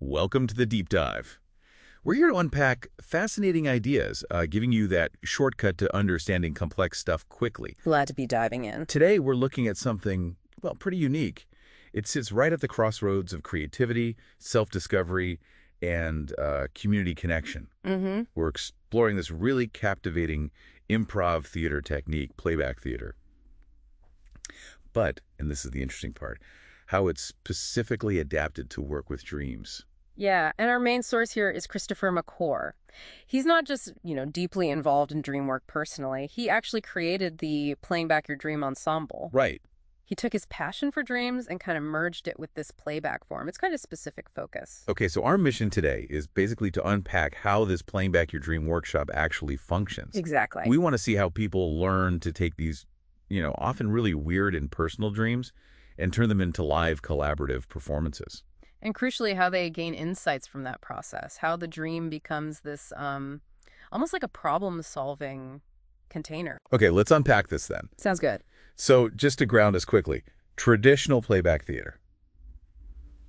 Welcome to the Deep Dive. We're here to unpack fascinating ideas, giving you that shortcut to understanding complex stuff quickly. Glad to be diving in. Today, we're looking at something, well, pretty unique. It sits right at the crossroads of creativity, self-discovery, and community connection. We're exploring this really captivating improv theater technique, playback theater. But, and this is the interesting part, how it's specifically adapted to work with dreams. Yeah, and our main source here is Christopher Macor. He's not just, deeply involved in dream work personally. He actually created the Playing Back Your Dream ensemble. Right. He took his passion for dreams and kind of merged it with this playback form. It's kind of specific focus. Okay, so our mission today is basically to unpack how this Playing Back Your Dream workshop actually functions. Exactly. We want to see how people learn to take these, often really weird and personal dreams and turn them into live collaborative performances. And crucially, how they gain insights from that process, how the dream becomes this almost like a problem-solving container. Okay, let's unpack this then. Sounds good. So just to ground us quickly, traditional playback theater.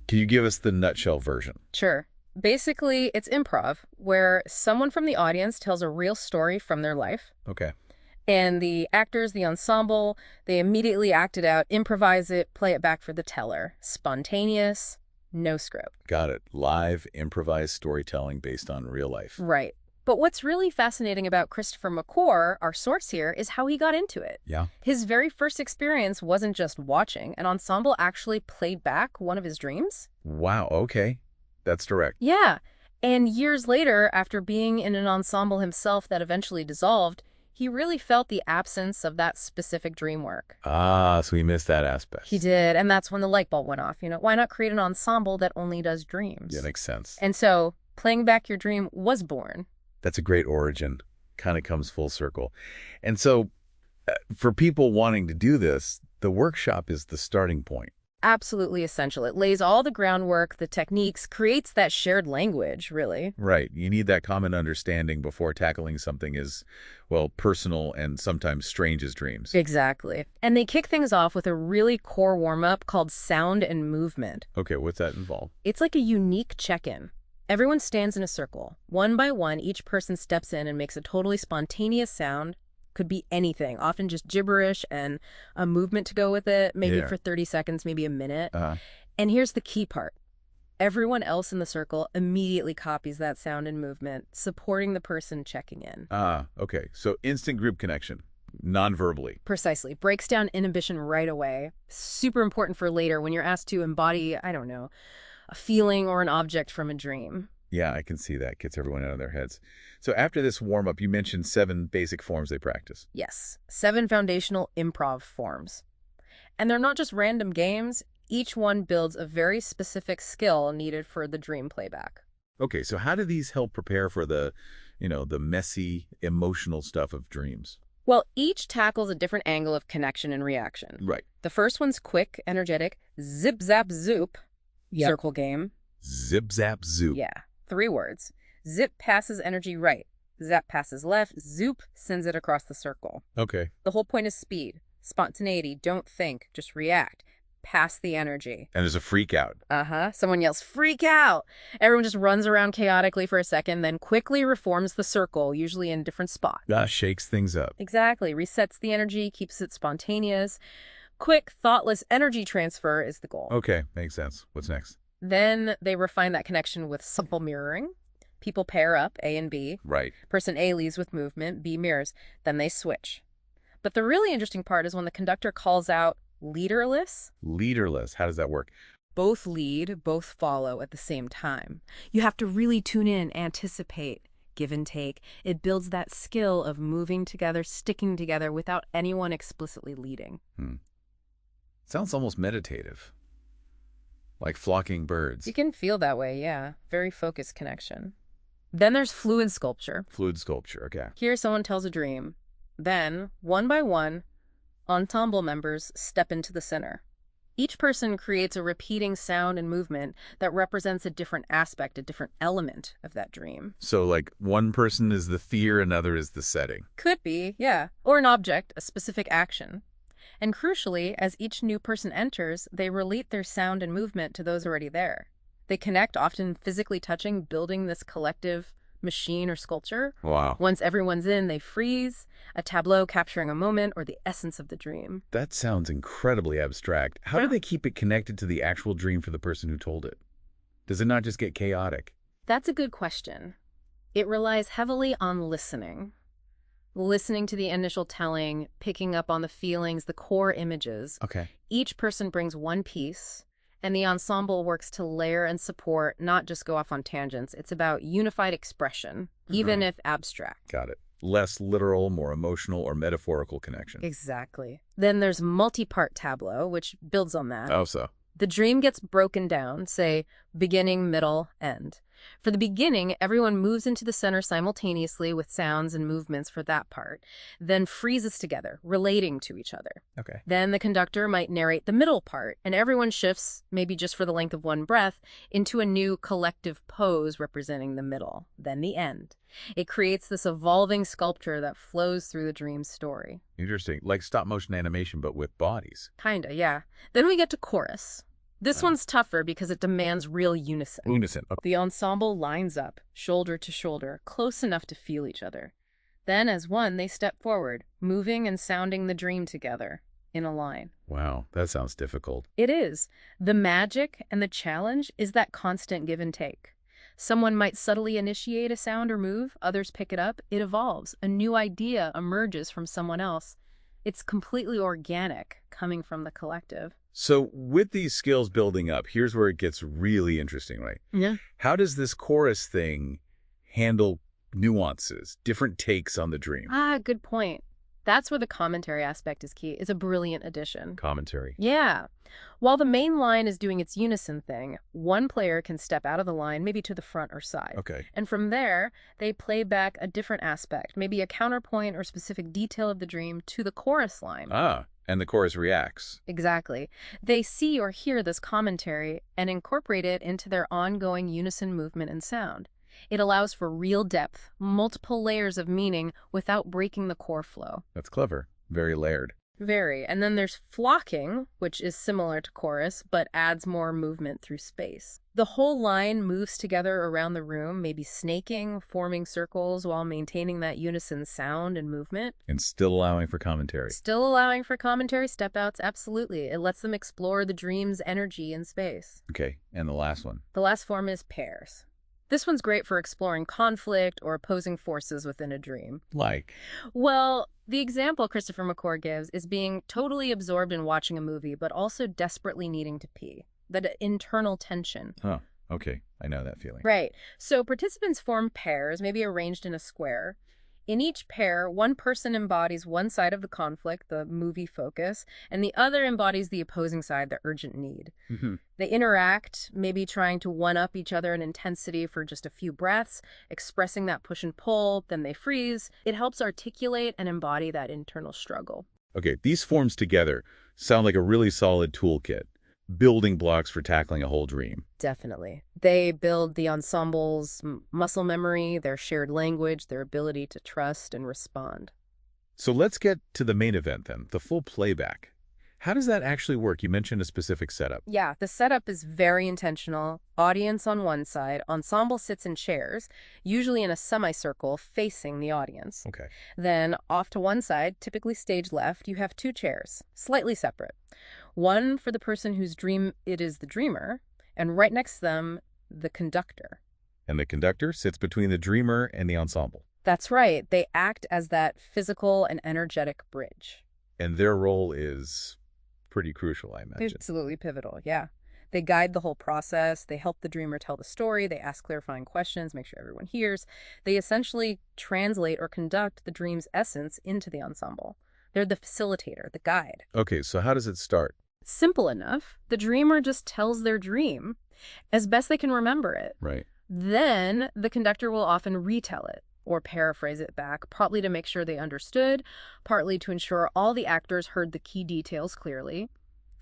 Can you give us the nutshell version? Sure. Basically, it's improv, where someone from the audience tells a real story from their life. Okay. And the actors, the ensemble, they immediately act it out, improvise it, play it back for the teller. Spontaneous, no script. Got it. Live, improvised storytelling based on real life. Right. But what's really fascinating about Christopher Macor, our source here, is how he got into it. Yeah. His very first experience wasn't just watching. An ensemble actually played back one of his dreams. Wow, okay. That's direct. Yeah. And years later, after being in an ensemble himself that eventually dissolved, he really felt the absence of that specific dream work. Ah, so he missed that aspect. He did, and that's when the light bulb went off. Why not create an ensemble that only does dreams? Yeah, makes sense. And so, Playing Back Your Dream was born. That's a great origin. Kind of comes full circle. And so, for people wanting to do this, the workshop is the starting point. Absolutely essential. It lays all the groundwork, the techniques, creates that shared language, really. Right. You need that common understanding before tackling something as, well, personal and sometimes strange as dreams. Exactly. And they kick things off with a really core warm-up called sound and movement. Okay, what's that involve? It's like a unique check-in. Everyone stands in a circle. One by one, each person steps in and makes a totally spontaneous sound. Could be anything, often just gibberish and a movement to go with it, maybe for 30 seconds, maybe a minute. And here's the key part. Everyone else in the circle immediately copies that sound and movement, supporting the person checking in. Okay. So instant group connection, non-verbally. Precisely. Breaks down inhibition right away. Super important for later when you're asked to embody, I don't know, a feeling or an object from a dream. Yeah, I can see that. Gets everyone out of their heads. So after this warm-up, you mentioned 7 basic forms they practice. Yes, 7 foundational improv forms. And they're not just random games. Each one builds a very specific skill needed for the dream playback. Okay, so how do these help prepare for the messy, emotional stuff of dreams? Well, each tackles a different angle of connection and reaction. Right. The first one's quick, energetic, zip, zap, zoop, circle game. Zip, zap, zoop. Yeah. 3 words. Zip passes energy right. Zap passes left. Zoop sends it across the circle. Okay. The whole point is speed. Spontaneity. Don't think. Just react. Pass the energy. And there's a freak out. Someone yells, freak out! Everyone just runs around chaotically for a second, then quickly reforms the circle, usually in a different spot. Shakes things up. Exactly. Resets the energy, keeps it spontaneous. Quick, thoughtless energy transfer is the goal. Okay. Makes sense. What's next? Then they refine that connection with simple mirroring. People pair up, A and B. Right. Person A leads with movement, B mirrors. Then they switch. But the really interesting part is when the conductor calls out leaderless. Leaderless. How does that work? Both lead, both follow at the same time. You have to really tune in, anticipate, give and take. It builds that skill of moving together, sticking together without anyone explicitly leading. Sounds almost meditative. Like flocking birds. You can feel that way, yeah. Very focused connection. Then there's fluid sculpture. Fluid sculpture, okay. Here someone tells a dream. Then, one by one, ensemble members step into the center. Each person creates a repeating sound and movement that represents a different aspect, a different element of that dream. So like one person is the fear, another is the setting. Could be, yeah. Or an object, a specific action. And crucially, as each new person enters, they relate their sound and movement to those already there. They connect, often physically touching, building this collective machine or sculpture. Wow. Once everyone's in, they freeze, a tableau capturing a moment or the essence of the dream. That sounds incredibly abstract. How do they keep it connected to the actual dream for the person who told it? Does it not just get chaotic? That's a good question. It relies heavily on listening. Listening to the initial telling, picking up on the feelings, the core images. Okay. Each person brings one piece, and the ensemble works to layer and support, not just go off on tangents. It's about unified expression, even if abstract. Got it. Less literal, more emotional or metaphorical connection. Exactly. Then there's multi-part tableau, which builds on that. Oh, so. The dream gets broken down, say, beginning, middle, end. For the beginning, everyone moves into the center simultaneously with sounds and movements for that part, then freezes together, relating to each other. Okay. Then the conductor might narrate the middle part, and everyone shifts, maybe just for the length of one breath, into a new collective pose representing the middle, then the end. It creates this evolving sculpture that flows through the dream's story. Interesting. Like stop-motion animation, but with bodies. Kinda, yeah. Then we get to chorus. This one's tougher because it demands real unison. Unison. Oh. The ensemble lines up, shoulder to shoulder, close enough to feel each other. Then, as one, they step forward, moving and sounding the dream together, in a line. Wow, that sounds difficult. It is. The magic and the challenge is that constant give and take. Someone might subtly initiate a sound or move, others pick it up, it evolves. A new idea emerges from someone else. It's completely organic, coming from the collective. So with these skills building up, here's where it gets really interesting, right? Yeah. How does this chorus thing handle nuances, different takes on the dream? Good point. That's where the commentary aspect is key. It's a brilliant addition. Commentary. Yeah. While the main line is doing its unison thing, one player can step out of the line, maybe to the front or side. Okay. And from there, they play back a different aspect, maybe a counterpoint or specific detail of the dream to the chorus line. And the chorus reacts. Exactly. They see or hear this commentary and incorporate it into their ongoing unison movement and sound. It allows for real depth, multiple layers of meaning without breaking the core flow. That's clever. Very layered. Very. And then there's flocking, which is similar to chorus, but adds more movement through space. The whole line moves together around the room, maybe snaking, forming circles while maintaining that unison sound and movement. And still allowing for commentary. Still allowing for commentary step-outs, absolutely. It lets them explore the dream's energy in space. Okay, and the last one. The last form is pairs. This one's great for exploring conflict or opposing forces within a dream. Like? Well, the example Christopher Macor gives is being totally absorbed in watching a movie, but also desperately needing to pee. That internal tension. Oh, okay. I know that feeling. Right. So participants form pairs, maybe arranged in a square. In each pair, one person embodies one side of the conflict, the movie focus, and the other embodies the opposing side, the urgent need. Mm-hmm. They interact, maybe trying to one-up each other in intensity for just a few breaths, expressing that push and pull, then they freeze. It helps articulate and embody that internal struggle. Okay, these forms together sound like a really solid toolkit. Building blocks for tackling a whole dream. Definitely. They build the ensemble's muscle memory, their shared language, their ability to trust and respond. So let's get to the main event then, the full playback. How does that actually work? You mentioned a specific setup. Yeah, the setup is very intentional. Audience on one side, ensemble sits in chairs, usually in a semicircle facing the audience. Okay. Then off to one side, typically stage left, you have two chairs, slightly separate. One for the person whose dream it is the dreamer, and right next to them, the conductor. And the conductor sits between the dreamer and the ensemble. That's right. They act as that physical and energetic bridge. And their role is pretty crucial, I imagine. Absolutely pivotal, yeah. They guide the whole process. They help the dreamer tell the story. They ask clarifying questions, make sure everyone hears. They essentially translate or conduct the dream's essence into the ensemble. They're the facilitator, the guide. Okay, so how does it start? Simple enough. The dreamer just tells their dream as best they can remember it. Right. Then the conductor will often retell it or paraphrase it back, partly to make sure they understood, partly to ensure all the actors heard the key details clearly,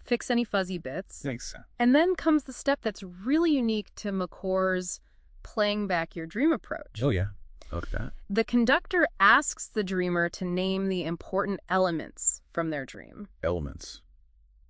fix any fuzzy bits. Thanks. And then comes the step that's really unique to Macor's playing back your dream approach. Oh, yeah. Look at that. The conductor asks the dreamer to name the important elements from their dream. Elements.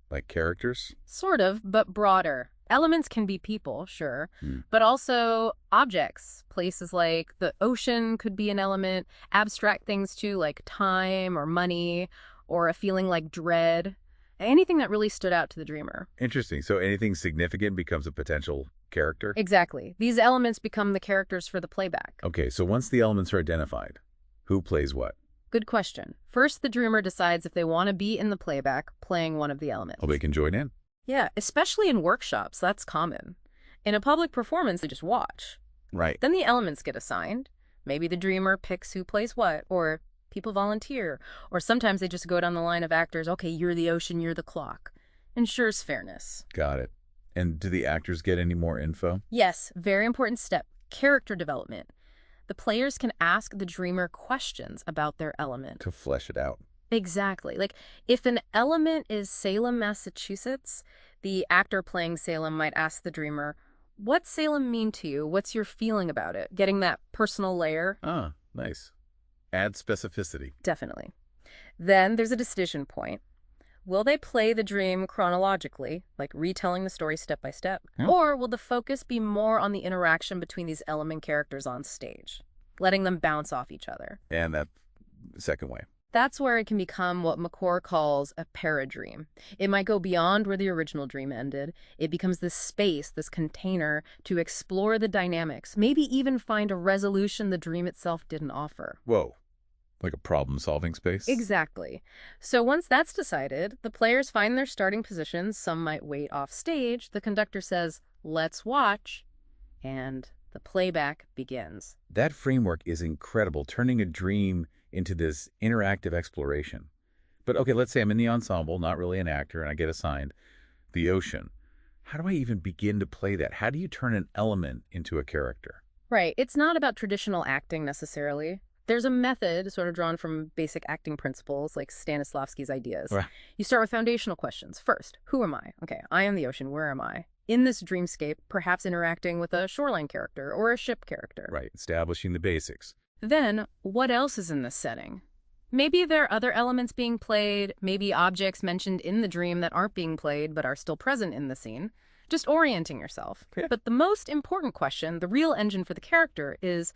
Like characters? Sort of, but broader. Elements can be people, sure, Hmm. but also objects. Places like the ocean could be an element, abstract things too, like time or money, or a feeling like dread. Anything that really stood out to the dreamer. Interesting. So anything significant becomes a potential character? Exactly. These elements become the characters for the playback. Okay, so once the elements are identified, who plays what? Good question. First, the dreamer decides if they want to be in the playback playing one of the elements. Oh, they can join in? Yeah, especially in workshops, that's common. In a public performance, they just watch. Right. Then the elements get assigned. Maybe the dreamer picks who plays what, or people volunteer. Or sometimes they just go down the line of actors, okay, you're the ocean, you're the clock. Ensures fairness. Got it. And do the actors get any more info? Yes, very important step, character development. The players can ask the dreamer questions about their element. To flesh it out. Exactly. Like, if an element is Salem, Massachusetts, the actor playing Salem might ask the dreamer, what's Salem mean to you? What's your feeling about it? Getting that personal layer? Ah, nice. Add specificity. Definitely. Then there's a decision point. Will they play the dream chronologically, like retelling the story step by step? Yeah. Or will the focus be more on the interaction between these element characters on stage, letting them bounce off each other? And that second way. That's where it can become what Macor calls a paradream. It might go beyond where the original dream ended. It becomes this space, this container to explore the dynamics, maybe even find a resolution the dream itself didn't offer. Whoa. Like a problem-solving space? Exactly. So once that's decided, the players find their starting positions. Some might wait off stage. The conductor says, let's watch. And the playback begins. That framework is incredible, turning a dream into this interactive exploration. But okay, let's say I'm in the ensemble, not really an actor, and I get assigned the ocean. How do I even begin to play that? How do you turn an element into a character? Right. It's not about traditional acting necessarily. There's a method sort of drawn from basic acting principles like Stanislavski's ideas. Right. You start with foundational questions. First, who am I? Okay, I am the ocean. Where am I? In this dreamscape, perhaps interacting with a shoreline character or a ship character. Right, establishing the basics. Then, what else is in this setting? Maybe there are other elements being played, maybe objects mentioned in the dream that aren't being played but are still present in the scene. Just orienting yourself. Yeah. But the most important question, the real engine for the character, is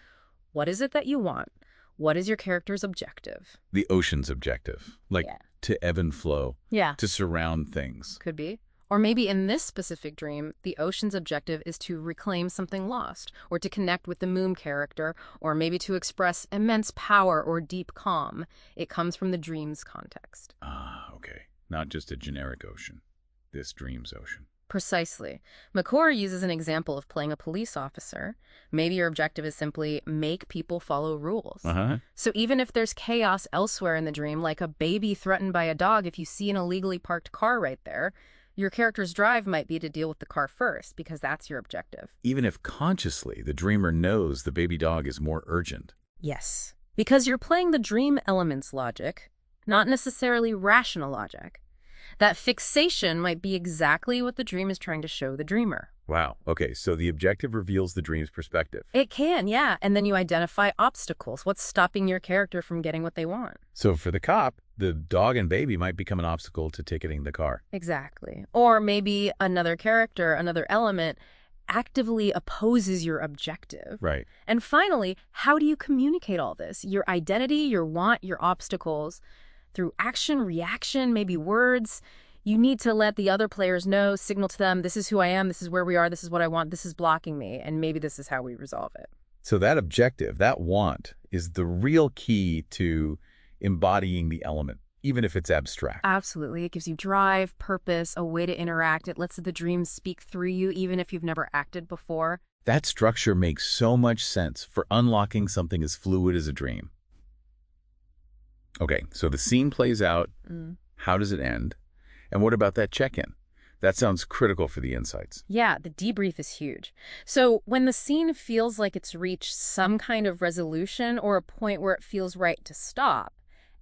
what is it that you want? What is your character's objective? The ocean's objective, like Yeah. to ebb and flow, Yeah. to surround things. Could be. Or maybe in this specific dream, the ocean's objective is to reclaim something lost, or to connect with the moon character, or maybe to express immense power or deep calm. It comes from the dream's context. Ah, okay. Not just a generic ocean. This dream's ocean. Precisely. Macor uses an example of playing a police officer. Maybe your objective is simply make people follow rules. Uh-huh. So even if there's chaos elsewhere in the dream, like a baby threatened by a dog, if you see an illegally parked car right there, your character's drive might be to deal with the car first, because that's your objective. Even if consciously the dreamer knows the baby dog is more urgent. Yes. Because you're playing the dream element's logic, not necessarily rational logic. That fixation might be exactly what the dream is trying to show the dreamer. Wow. Okay, so the objective reveals the dream's perspective. It can, yeah. And then you identify obstacles. What's stopping your character from getting what they want? So for the cop, the dog and baby might become an obstacle to ticketing the car. Exactly. Or maybe another character, another element, actively opposes your objective. Right. And finally, how do you communicate all this? Your identity, your want, your obstacles, through action, reaction, maybe words. You need to let the other players know, signal to them, this is who I am, this is where we are, this is what I want, this is blocking me, and maybe this is how we resolve it. So that objective, that want, is the real key to embodying the element, even if it's abstract. Absolutely. It gives you drive, purpose, a way to interact. It lets the dream speak through you, even if you've never acted before. That structure makes so much sense for unlocking something as fluid as a dream. Okay, so the scene plays out. How does it end? And what about that check-in? That sounds critical for the insights. Yeah, the debrief is huge. So when the scene feels like it's reached some kind of resolution or a point where it feels right to stop,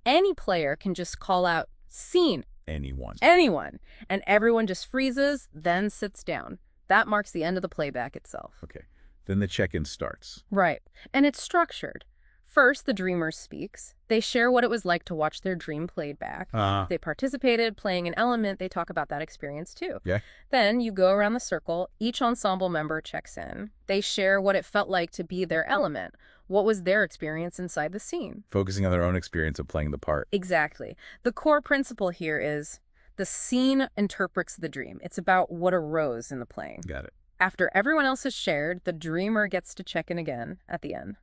any player can just call out, scene. Anyone. Anyone. And everyone just freezes, then sits down. That marks the end of the playback itself. Okay, then the check-in starts. Right. And it's structured. First, the dreamer speaks. They share what it was like to watch their dream played back. They participated, playing an element. They talk about that experience too. Yeah. Then you go around the circle. Each ensemble member checks in. They share what it felt like to be their element. What was their experience inside the scene? Focusing on their own experience of playing the part. Exactly. The core principle here is the scene interprets the dream. It's about what arose in the playing. Got it. After everyone else has shared, the dreamer gets to check in again at the end.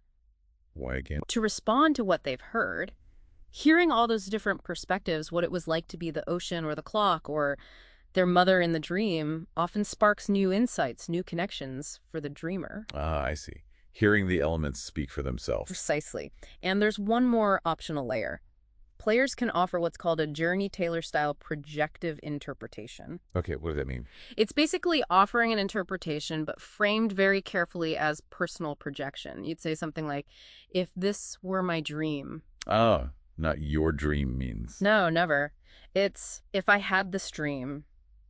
Why again? To respond to what they've heard, hearing all those different perspectives, what it was like to be the ocean or the clock or their mother in the dream, often sparks new insights, new connections for the dreamer. Ah, I see. Hearing the elements speak for themselves. Precisely. And there's one more optional layer. Players can offer what's called a Journey Taylor-style projective interpretation. Okay, what does that mean? It's basically offering an interpretation, but framed very carefully as personal projection. You'd say something like, if this were my dream. Oh, not your dream means. No, never. It's, if I had this dream,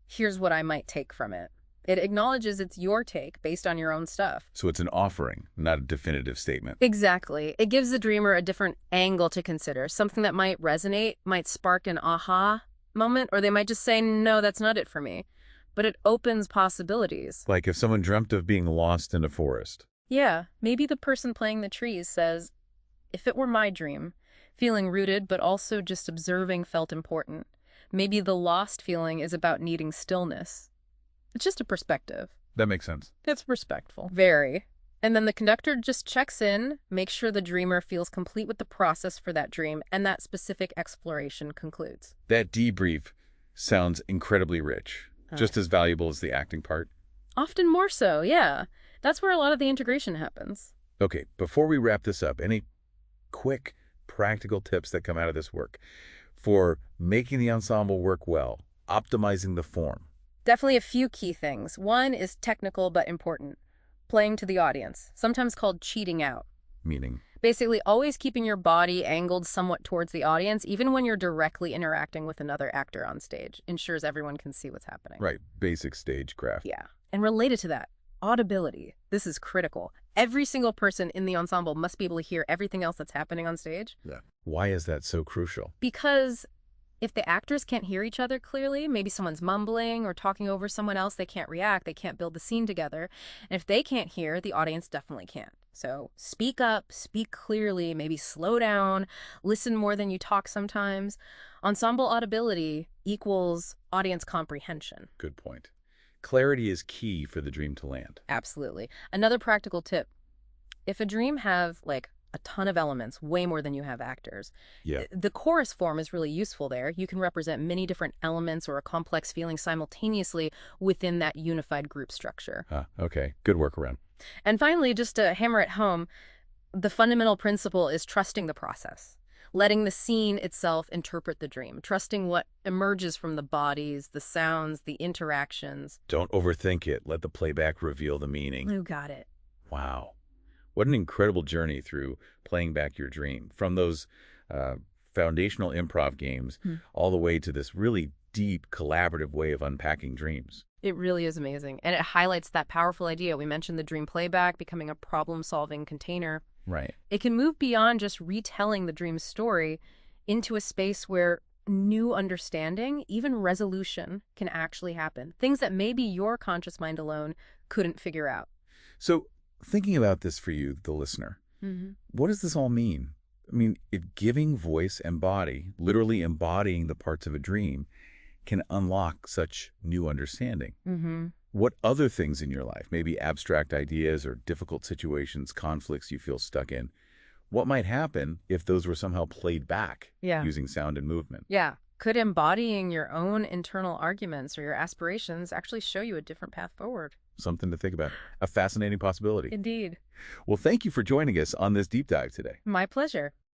here's what I might take from it. It acknowledges it's your take based on your own stuff. So it's an offering, not a definitive statement. Exactly. It gives the dreamer a different angle to consider, something that might resonate, might spark an aha moment, or they might just say, no, that's not it for me. But it opens possibilities. Like if someone dreamt of being lost in a forest. Yeah, maybe the person playing the trees says, if it were my dream, feeling rooted but also just observing felt important. Maybe the lost feeling is about needing stillness. It's just a perspective. That makes sense. It's respectful. Very. And then the conductor just checks in, makes sure the dreamer feels complete with the process for that dream, and that specific exploration concludes. That debrief sounds incredibly rich. Just as valuable as the acting part. Often more so, yeah. That's where a lot of the integration happens. Okay, before we wrap this up, any quick, practical tips that come out of this work for making the ensemble work well, optimizing the form? Definitely a few key things. One is technical but important. Playing to the audience, sometimes called cheating out. Meaning? Basically, always keeping your body angled somewhat towards the audience, even when you're directly interacting with another actor on stage, ensures everyone can see what's happening. Right, basic stagecraft. Yeah. And related to that, audibility. This is critical. Every single person in the ensemble must be able to hear everything else that's happening on stage. Yeah. Why is that so crucial? Because if the actors can't hear each other clearly, maybe someone's mumbling or talking over someone else, they can't react, they can't build the scene together. And if they can't hear, the audience definitely can't. So speak up, speak clearly, maybe slow down, listen more than you talk sometimes. Ensemble audibility equals audience comprehension. Good point. Clarity is key for the dream to land. Absolutely. Another practical tip. If a dream have like a ton of elements, way more than you have actors. Yeah. The chorus form is really useful there. You can represent many different elements or a complex feeling simultaneously within that unified group structure. Okay. Good workaround. And finally, just to hammer it home, the fundamental principle is trusting the process, letting the scene itself interpret the dream, trusting what emerges from the bodies, the sounds, the interactions. Don't overthink it. Let the playback reveal the meaning. You got it. Wow. What an incredible journey through playing back your dream. From those foundational improv games all the way to this really deep, collaborative way of unpacking dreams. It really is amazing. And it highlights that powerful idea. We mentioned the dream playback becoming a problem-solving container. Right. It can move beyond just retelling the dream story into a space where new understanding, even resolution, can actually happen. Things that maybe your conscious mind alone couldn't figure out. So thinking about this for you, the listener, what does this all mean? I mean, if giving voice and body, literally embodying the parts of a dream, can unlock such new understanding. What other things in your life, maybe abstract ideas or difficult situations, conflicts you feel stuck in, what might happen if those were somehow played back using sound and movement? Yeah. Could embodying your own internal arguments or your aspirations actually show you a different path forward? Something to think about. A fascinating possibility. Indeed. Well, thank you for joining us on this deep dive today. My pleasure.